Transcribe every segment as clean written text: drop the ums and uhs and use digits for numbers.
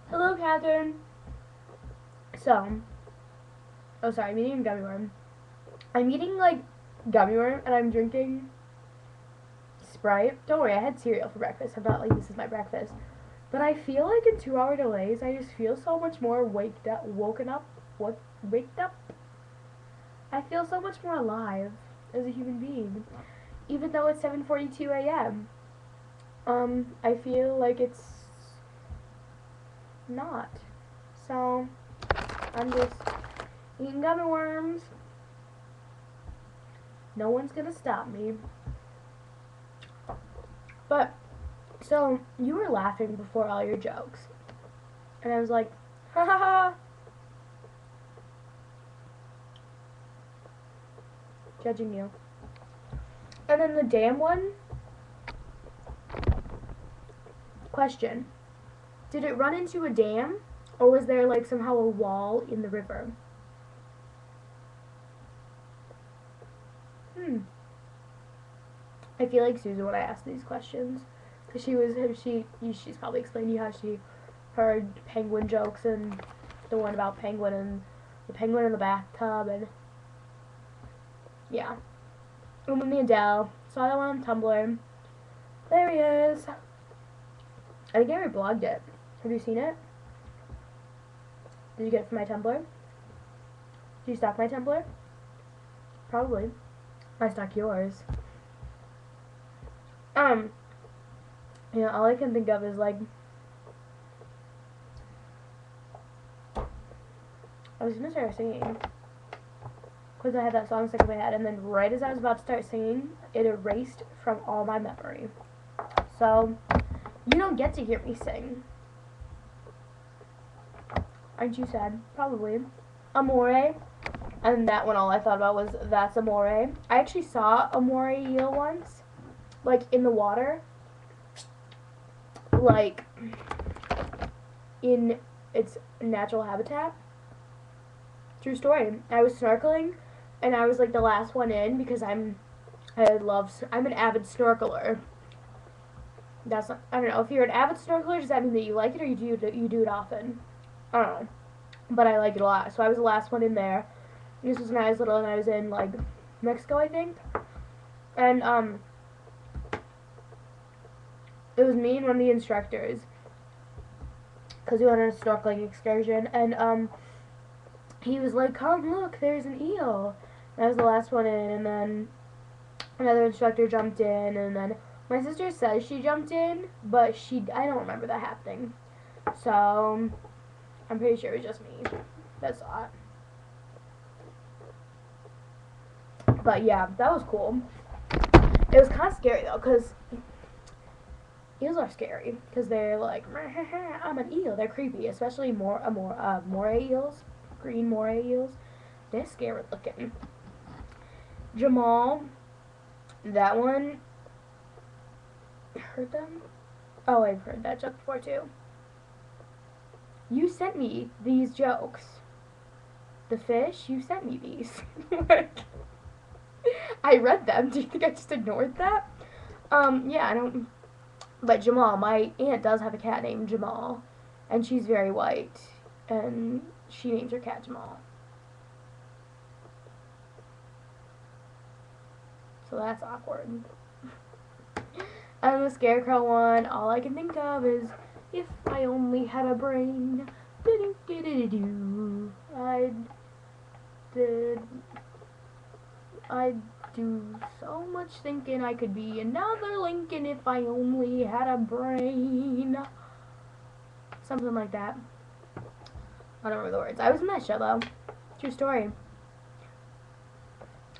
Hello, Katherine. So, oh sorry, I'm eating gummy worm. I'm eating like gummy worm and I'm drinking Sprite. Don't worry, I had cereal for breakfast. I'm not like this is my breakfast. But I feel like in 2 hour delays, I just feel so much more woken up. What? Waked up? I feel so much more alive as a human being. Even though it's 7:42 a.m. I feel like it's not. So, I'm just eating gummy worms. No one's gonna stop me. But, so, you were laughing before all your jokes. And I was like, ha ha ha. Judging you. And then the dam one. Question. Did it run into a dam? Or was there like somehow a wall in the river? I feel like Susan when I asked these questions. Because she's probably explained to you how she heard penguin jokes and the one about penguin and the penguin in the bathtub and yeah. And then the Adele. Saw that one on Tumblr. There he is. I think I already blogged it. Have you seen it? Did you get it from my Tumblr? Did you stock my Tumblr? Probably. I stock yours. Yeah, all I can think of is like I was gonna start singing because I had that song stuck in my head, and then right as I was about to start singing, it erased from all my memory. So you don't get to hear me sing. Aren't you sad? Probably. Amore. And that one, all I thought about was that's Amore. I actually saw a moray eel once, like in the water, like in its natural habitat. True story. I was snorkeling, and I was like the last one in because I'm an avid snorkeler. That's not, I don't know if you're an avid snorkeler. Does that mean that you like it or you do it often? I don't know, but I like it a lot. So I was the last one in there. This was when I was little, and I was in like Mexico, I think, and it was me and one of the instructors because we went on a snorkeling excursion, and he was like, "Come look, there's an eel." And I was the last one in, and then another instructor jumped in, and then my sister says she jumped in, but I don't remember that happening. So I'm pretty sure it was just me that saw it. But yeah, that was cool. It was kind of scary though, because eels are scary because they're like, I'm an eel. They're creepy, especially moray eels, green moray eels. They're scary looking. Jamal, that one. Heard them? Oh, I've heard that joke before too. You sent me these jokes. The fish, you sent me these. I read them. Do you think I just ignored that? Yeah, I don't. But Jamal, my aunt does have a cat named Jamal, and she's very white, and she names her cat Jamal. So that's awkward. And the scarecrow one, all I can think of is if I only had a brain. I'd do so much thinking I could be another Lincoln if I only had a brain. Something like that. I don't remember the words. I was in that show though. True story.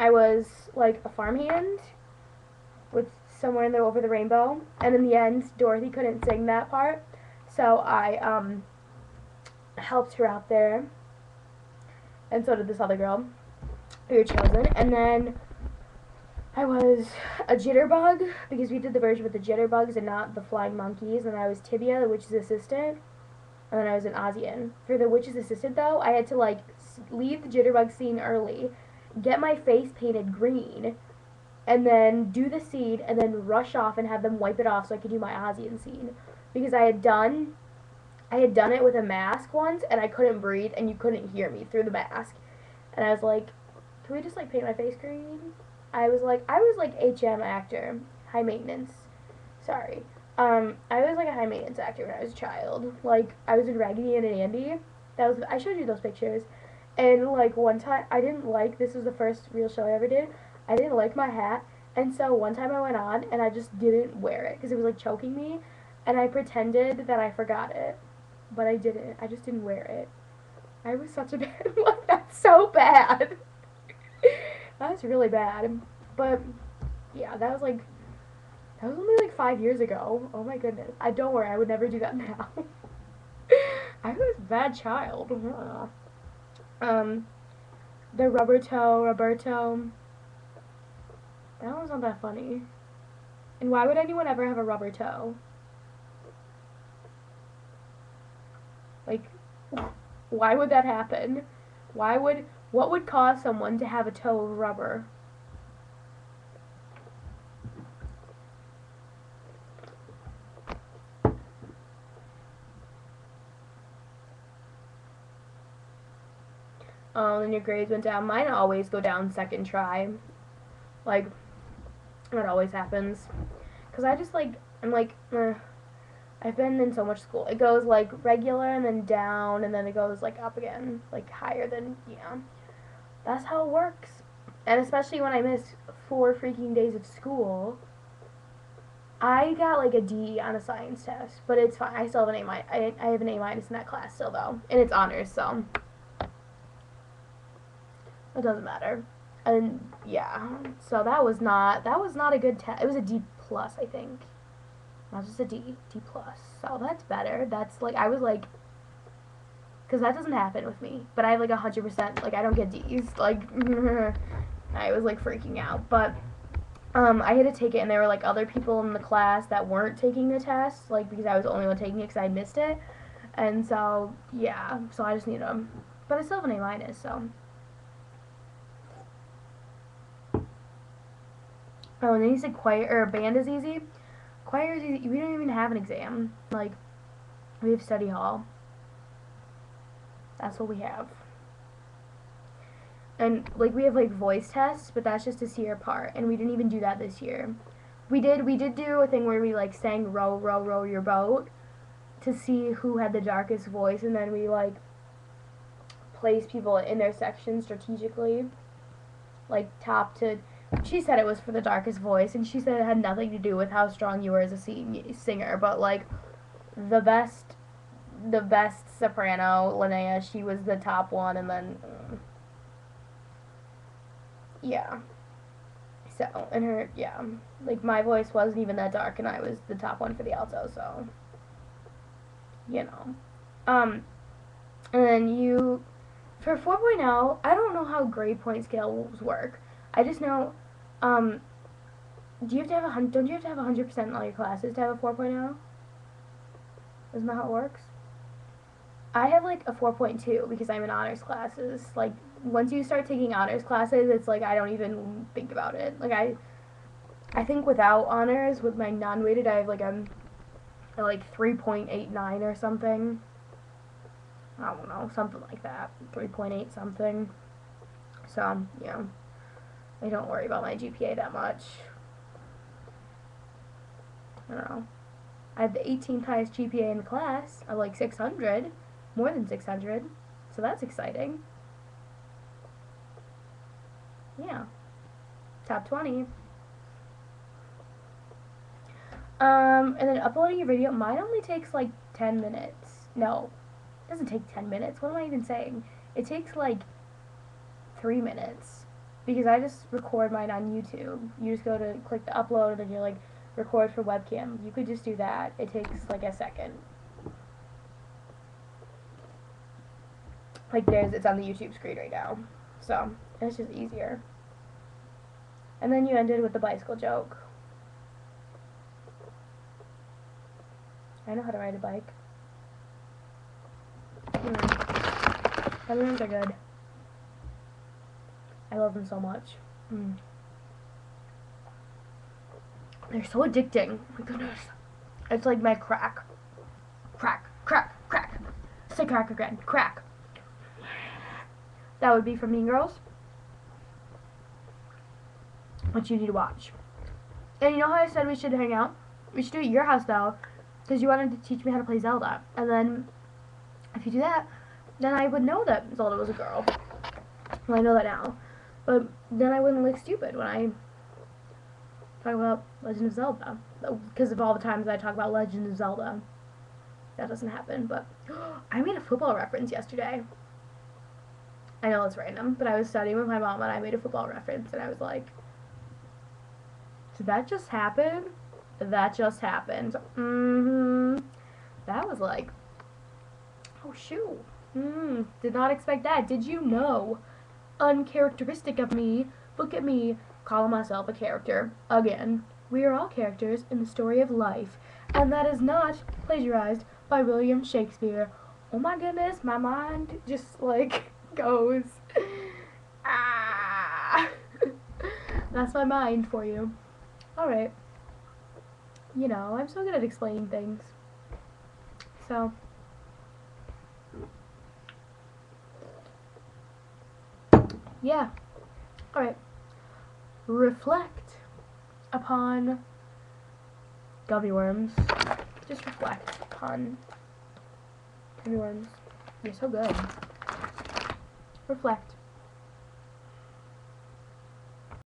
I was like a farmhand with Somewhere in the Over the Rainbow, and in the end Dorothy couldn't sing that part, so I helped her out there, and so did this other girl we were chosen. And then I was a jitterbug because we did the version with the jitterbugs and not the flying monkeys, and I was Tibia, the witch's assistant, and then I was an Ozian. For the witch's assistant though, I had to like leave the jitterbug scene early, get my face painted green, and then do the scene, and then rush off and have them wipe it off so I could do my Ozian scene. Because I I had done it with a mask once, and I couldn't breathe, and you couldn't hear me through the mask. And I was like, can we just, like, paint my face green? I was like HM actor, high maintenance. Sorry. I was like a high maintenance actor when I was a child. Like, I was in Raggedy Ann and Andy. I showed you those pictures. And, like, one time, I didn't like, this was the first real show I ever did. I didn't like my hat. And so one time I went on, and I just didn't wear it, because it was, like, choking me. And I pretended that I forgot it. But I didn't. I just didn't wear it. I was such a bad, like, that's so bad. That's really bad. But, yeah, that was only like 5 years ago. Oh my goodness. Don't worry, I would never do that now. I was a bad child. The rubber toe, Roberto. That one's not that funny. And why would anyone ever have a rubber toe? Like, why would that happen? What would cause someone to have a toe of rubber? Oh, and your grades went down. Mine always go down second try. Like, that always happens. Because I just, like, I'm like, I've been in so much school. It goes, like, regular and then down, and then it goes, like, up again. Like, higher than, yeah. That's how it works. And especially when I missed 4 freaking days of school. I got, like, a D on a science test. But it's fine. I still have an A-. I have an A- in that class still, though. And it's honors, so it doesn't matter. And yeah, so that was not a good test. It was a D plus, I think, not just a D plus. So that's better. That's like, I was like, because that doesn't happen with me. But I have like 100%. Like, I don't get D's. Like, I was like freaking out. But I had to take it, and there were like other people in the class that weren't taking the test, like, because I was the only one taking it because I missed it. And so yeah, so I just need them. But I still have an A-, so. Oh, and then you said choir or band is easy. Choir is easy. We don't even have an exam. Like, we have study hall. That's what we have. And like, we have like voice tests, but that's just to see our part. And we didn't even do that this year. We did do a thing where we like sang "Row, row, row your boat" to see who had the darkest voice, and then we like placed people in their section strategically, like top to. She said it was for the darkest voice, and she said it had nothing to do with how strong you were as a singer, but like the best soprano, Linnea, she was the top one, and then yeah. So, and her, yeah, like my voice wasn't even that dark, and I was the top one for the alto, so you know. And then you for 4.0, I don't know how grade point scales work. I just know. Do you have to have don't you have to have 100% in all your classes to have a 4.0? Isn't that how it works? I have like a 4.2 because I'm in honors classes. Like, once you start taking honors classes, it's like I don't even think about it. Like, I think without honors, with my non-weighted, I have like a like 3.89 or something. I don't know, something like that. 3.8 something. So, yeah. I don't worry about my GPA that much. I don't know. I have the 18th highest GPA in the class of like 600. More than 600. So that's exciting. Yeah. Top 20. And then uploading your video, mine only takes like 10 minutes. No. It doesn't take 10 minutes. What am I even saying? It takes like 3 minutes. Because I just record mine on YouTube. You just go to click the upload, and then you're like, record for webcam. You could just do that. It takes like a second. Like, it's on the YouTube screen right now. So, it's just easier. And then you ended with the bicycle joke. I know how to ride a bike. Katherines are good. I love them so much. They're so addicting. Oh my goodness. It's like my crack. Crack, crack, crack. crack again. Crack. That would be from Mean Girls, which you need to watch. And you know how I said we should hang out? We should do it at your house, though, because you wanted to teach me how to play Zelda. And then, if you do that, then I would know that Zelda was a girl. Well, I know that now. But then I wouldn't look stupid when I talk about Legend of Zelda. Because of all the times I talk about Legend of Zelda. That doesn't happen, but I made a football reference yesterday. I know it's random, but I was studying with my mom and I made a football reference and I was like, did that just happen? That just happened. That was like, oh shoot. Did not expect that. Did you know? Uncharacteristic of me. Look at me calling myself a character. Again. We are all characters in the story of life. And that is not plagiarized by William Shakespeare. Oh my goodness, my mind just like goes. Ah. That's my mind for you. Alright. You know, I'm so good at explaining things. So. Yeah. Alright. Reflect upon gummy worms. Just reflect upon gummy worms. You're so good. Reflect.